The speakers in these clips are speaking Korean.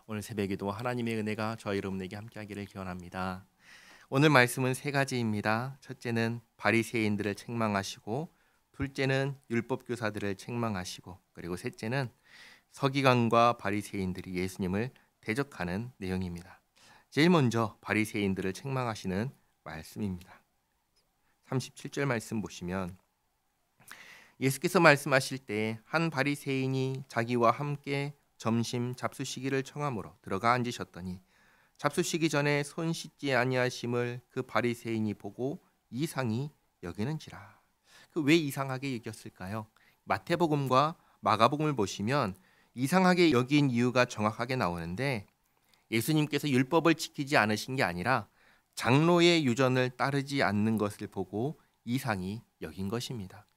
오늘 새벽에도 하나님의 은혜가 저희 여러분에게 함께하기를 기원합니다. 오늘 말씀은 세 가지입니다. 첫째는 바리새인들을 책망하시고, 둘째는 율법 교사들을 책망하시고, 그리고 셋째는 서기관과 바리새인들이 예수님을 대적하는 내용입니다. 제일 먼저 바리새인들을 책망하시는 말씀입니다. 37절 말씀 보시면 예수께서 말씀하실 때 한 바리새인이 자기와 함께 점심 잡수시기를 청함으로 들어가 앉으셨더니 잡수시기 전에 손 씻지 아니하심을 그 바리새인이 보고 이상히 여기는지라. 그 왜 이상하게 여겼을까요? 마태복음과 마가복음을 보시면 이상하게 여긴 이유가 정확하게 나오는데, 예수님께서 율법을 지키지 않으신 게 아니라 장로의 유전을 따르지 않는 것을 보고 이상히 여긴 것입니다.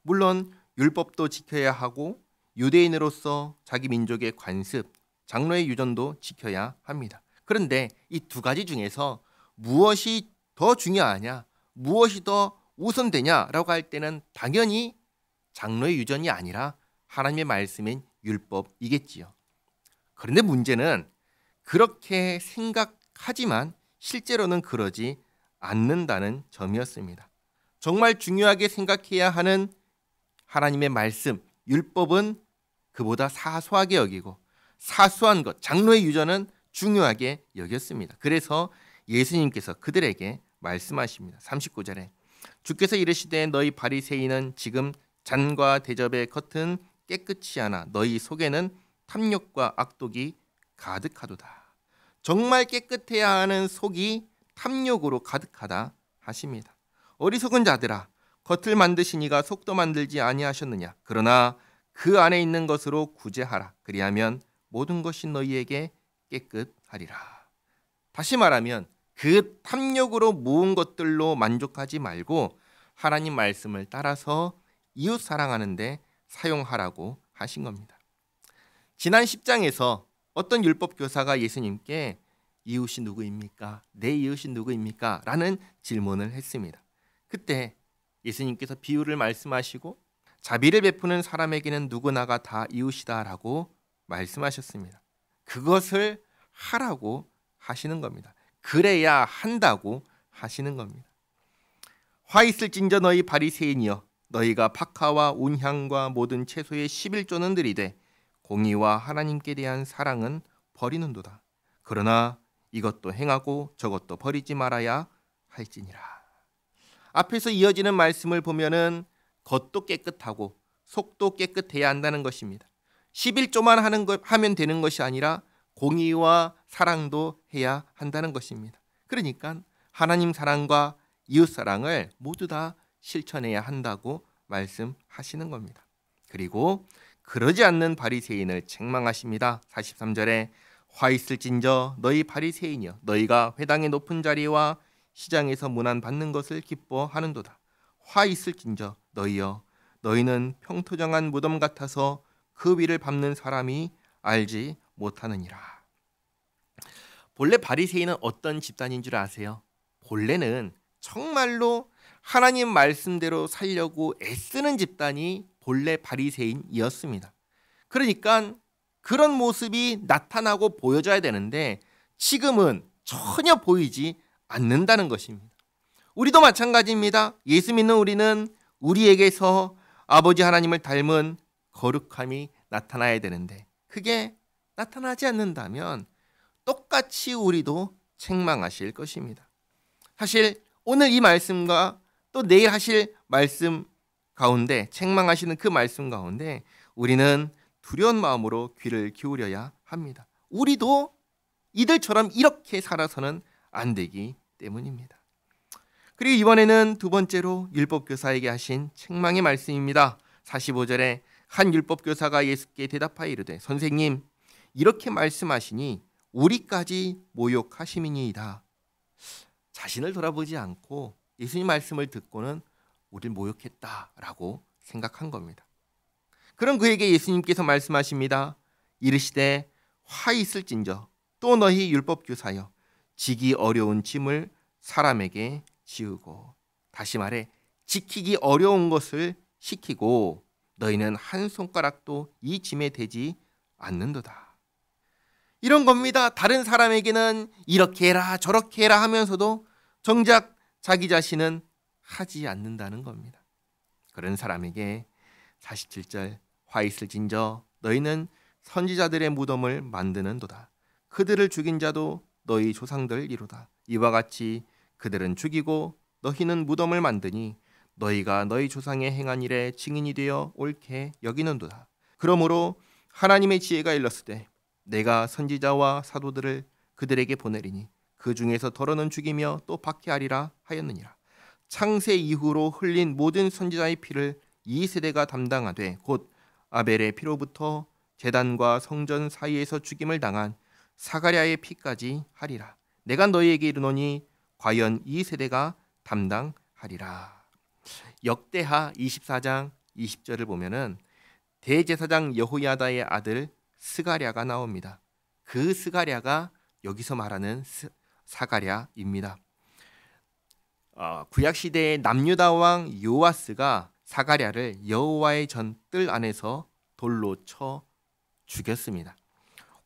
물론 율법도 지켜야 하고 유대인으로서 자기 민족의 관습, 장로의 유전도 지켜야 합니다. 그런데 이 두 가지 중에서 무엇이 더 중요하냐, 무엇이 더 우선되냐라고 할 때는 당연히 장로의 유전이 아니라 하나님의 말씀인 율법이겠지요. 그런데 문제는 그렇게 생각하지만 실제로는 그러지 않는다는 점이었습니다. 정말 중요하게 생각해야 하는 하나님의 말씀, 율법은 그보다 사소하게 여기고, 사소한 것, 장로의 유전은 중요하게 여겼습니다. 그래서 예수님께서 그들에게 말씀하십니다. 39절에 주께서 이르시되 너희 바리새인은 지금 잔과 대접의 겉은 깨끗이 하나 너희 속에는 탐욕과 악독이 가득하도다. 정말 깨끗해야 하는 속이 탐욕으로 가득하다 하십니다. 어리석은 자들아, 겉을 만드신 이가 속도 만들지 아니하셨느냐? 그러나 그 안에 있는 것으로 구제하라. 그리하면 모든 것이 너희에게 깨끗하리라. 다시 말하면 그 탐욕으로 모은 것들로 만족하지 말고 하나님 말씀을 따라서 이웃 사랑하는 데 사용하라고 하신 겁니다. 지난 10장에서 어떤 율법 교사가 예수님께 이웃이 누구입니까? 내 이웃이 누구입니까? 라는 질문을 했습니다. 그때 예수님께서 비유를 말씀하시고 자비를 베푸는 사람에게는 누구나가 다 이웃이다라고 말씀하셨습니다. 그것을 하라고 하시는 겁니다. 그래야 한다고 하시는 겁니다. 화 있을진저 너희 바리새인이여, 너희가 박하와 온향과 모든 채소의 11조는 들이되 공의와 하나님께 대한 사랑은 버리는도다. 그러나 이것도 행하고 저것도 버리지 말아야 할지니라. 앞에서 이어지는 말씀을 보면은 겉도 깨끗하고 속도 깨끗해야 한다는 것입니다. 11조만 하면 되는 것이 아니라 공의와 사랑도 해야 한다는 것입니다. 그러니까 하나님 사랑과 이웃 사랑을 모두 다 실천해야 한다고 말씀하시는 겁니다. 그리고 그러지 않는 바리새인을 책망하십니다. 43절에 화 있을진저 너희 바리새인이여, 너희가 회당의 높은 자리와 시장에서 문안 받는 것을 기뻐하는도다. 화 있을진저 너희여, 너희는 평토정한 무덤 같아서 그 위를 밟는 사람이 알지 못하느니라. 본래 바리새인은 어떤 집단인 줄 아세요? 본래는 정말로 하나님 말씀대로 살려고 애쓰는 집단이 본래 바리새인이었습니다. 그러니까 그런 모습이 나타나고 보여져야 되는데 지금은 전혀 보이지 않는다는 것입니다. 우리도 마찬가지입니다. 예수 믿는 우리는 우리에게서 아버지 하나님을 닮은 거룩함이 나타나야 되는데 그게 나타나지 않는다면 똑같이 우리도 책망하실 것입니다. 사실 오늘 이 말씀과 또 내일 하실 말씀 가운데, 책망하시는 그 말씀 가운데 우리는 두려운 마음으로 귀를 기울여야 합니다. 우리도 이들처럼 이렇게 살아서는 안 되기 때문입니다. 그리고 이번에는 두 번째로 율법교사에게 하신 책망의 말씀입니다. 45절에 한 율법교사가 예수께 대답하여 이르되 선생님, 이렇게 말씀하시니 우리까지 모욕하심이니이다. 자신을 돌아보지 않고 예수님 말씀을 듣고는 우리를 모욕했다라고 생각한 겁니다. 그럼 그에게 예수님께서 말씀하십니다. 이르시되 화 있을진저 또 너희 율법교사여, 지기 어려운 짐을 사람에게 지우고, 다시 말해 지키기 어려운 것을 시키고 너희는 한 손가락도 이 짐에 대지 않는도다. 이런 겁니다. 다른 사람에게는 이렇게 해라 저렇게 해라 하면서도 정작 자기 자신은 하지 않는다는 겁니다. 그런 사람에게 47절 화 있을진저 너희는 선지자들의 무덤을 만드는도다. 그들을 죽인 자도 너희 조상들이로다. 이와 같이 그들은 죽이고 너희는 무덤을 만드니 너희가 너희 조상의 행한 일에 증인이 되어 옳게 여기는도다. 그러므로 하나님의 지혜가 일렀으되 내가 선지자와 사도들을 그들에게 보내리니 그 중에서 더러는 죽이며 또 박해하리라 하였느니라. 창세 이후로 흘린 모든 선지자의 피를 이 세대가 담당하되 곧 아벨의 피로부터 제단과 성전 사이에서 죽임을 당한 사가랴의 피까지 하리라. 내가 너희에게 이르노니 과연 이 세대가 담당하리라. 역대하 24장 20절을 보면은 대제사장 여호야다의 아들 스가랴가 나옵니다. 그 스가랴가 여기서 말하는 사가랴입니다. 구약 시대의 남유다 왕 요아스가 사가랴를 여호와의 전뜰 안에서 돌로 쳐 죽였습니다.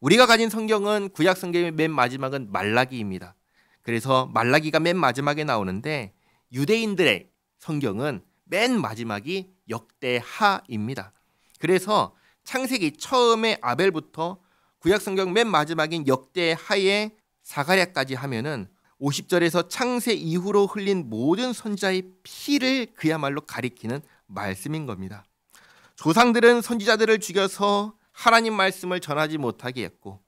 우리가 가진 성경은 구약 성경의 맨 마지막은 말라기입니다. 그래서 말라기가 맨 마지막에 나오는데 유대인들의 성경은 맨 마지막이 역대하입니다. 그래서 창세기 처음에 아벨부터 구약 성경 맨 마지막인 역대하의 사가랴까지 하면은 50절에서 창세 이후로 흘린 모든 선지자의 피를 그야말로 가리키는 말씀인 겁니다. 조상들은 선지자들을 죽여서 하나님 말씀을 전하지 못하게 했고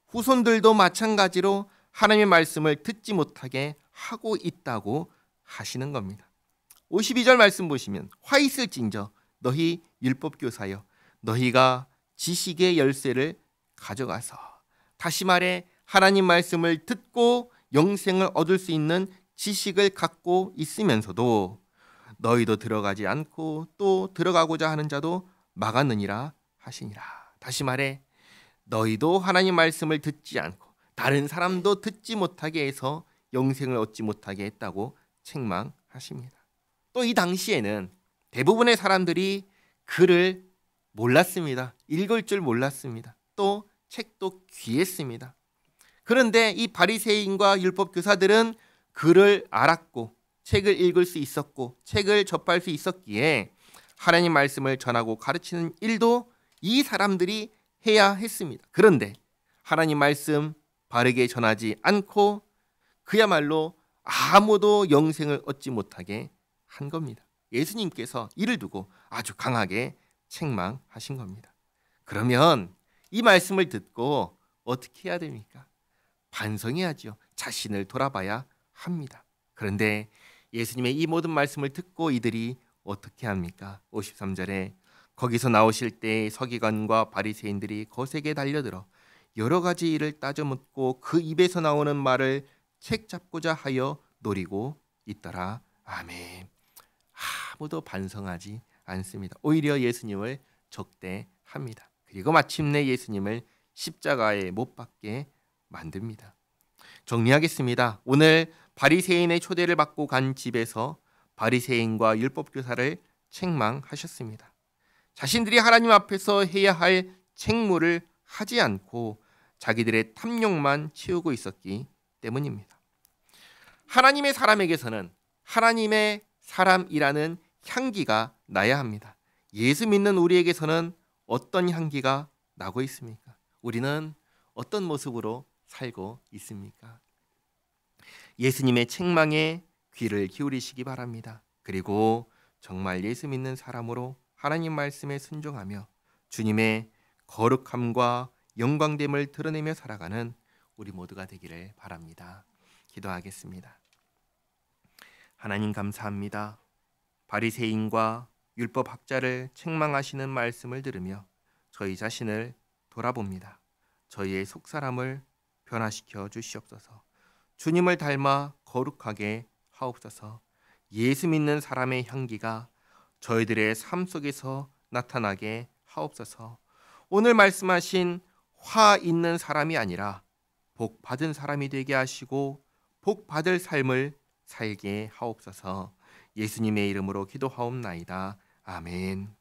후손들도 마찬가지로 하나님의 말씀을 듣지 못하게 하고 있다고 하시는 겁니다. 52절 말씀 보시면 화 있을진저 너희 율법교사여 너희가 지식의 열쇠를 가져가서, 다시 말해 하나님 말씀을 듣고 영생을 얻을 수 있는 지식을 갖고 있으면서도 너희도 들어가지 않고 또 들어가고자 하는 자도 막았느니라 하시니라. 다시 말해 너희도 하나님 말씀을 듣지 않고 다른 사람도 듣지 못하게 해서 영생을 얻지 못하게 했다고 책망하십니다. 또 이 당시에는 대부분의 사람들이 글을 몰랐습니다. 읽을 줄 몰랐습니다. 또 책도 귀했습니다. 그런데 이 바리새인과 율법 교사들은 글을 알았고 책을 읽을 수 있었고 책을 접할 수 있었기에 하나님 말씀을 전하고 가르치는 일도 이 사람들이 해야 했습니다. 그런데 하나님 말씀 바르게 전하지 않고 그야말로 아무도 영생을 얻지 못하게 한 겁니다. 예수님께서 이를 두고 아주 강하게 책망하신 겁니다. 그러면 이 말씀을 듣고 어떻게 해야 됩니까? 반성해야죠. 자신을 돌아봐야 합니다. 그런데 예수님의 이 모든 말씀을 듣고 이들이 어떻게 합니까? 53절에 거기서 나오실 때 서기관과 바리새인들이 거세게 달려들어 여러 가지 일을 따져 묻고 그 입에서 나오는 말을 책 잡고자 하여 노리고 있더라. 아멘. 아무도 반성하지 않습니다. 오히려 예수님을 적대합니다. 그리고 마침내 예수님을 십자가에 못 박게 만듭니다. 정리하겠습니다. 오늘 바리새인의 초대를 받고 간 집에서 바리새인과 율법교사를 책망하셨습니다. 자신들이 하나님 앞에서 해야 할 책무를 하지 않고 자기들의 탐욕만 채우고 있었기 때문입니다. 하나님의 사람에게서는 하나님의 사람이라는 향기가 나야 합니다. 예수 믿는 우리에게서는 어떤 향기가 나고 있습니까? 우리는 어떤 모습으로 살고 있습니까? 예수님의 책망에 귀를 기울이시기 바랍니다. 그리고 정말 예수 믿는 사람으로 하나님 말씀에 순종하며 주님의 거룩함과 영광됨을 드러내며 살아가는 우리 모두가 되기를 바랍니다. 기도하겠습니다. 하나님 감사합니다. 바리새인과 율법학자를 책망하시는 말씀을 들으며 저희 자신을 돌아봅니다. 저희의 속사람을 변화시켜 주시옵소서. 주님을 닮아 거룩하게 하옵소서. 예수 믿는 사람의 향기가 저희들의 삶 속에서 나타나게 하옵소서. 오늘 말씀하신 화 있는 사람이 아니라 복 받은 사람이 되게 하시고 복 받을 삶을 살게 하옵소서. 예수님의 이름으로 기도하옵나이다. 아멘.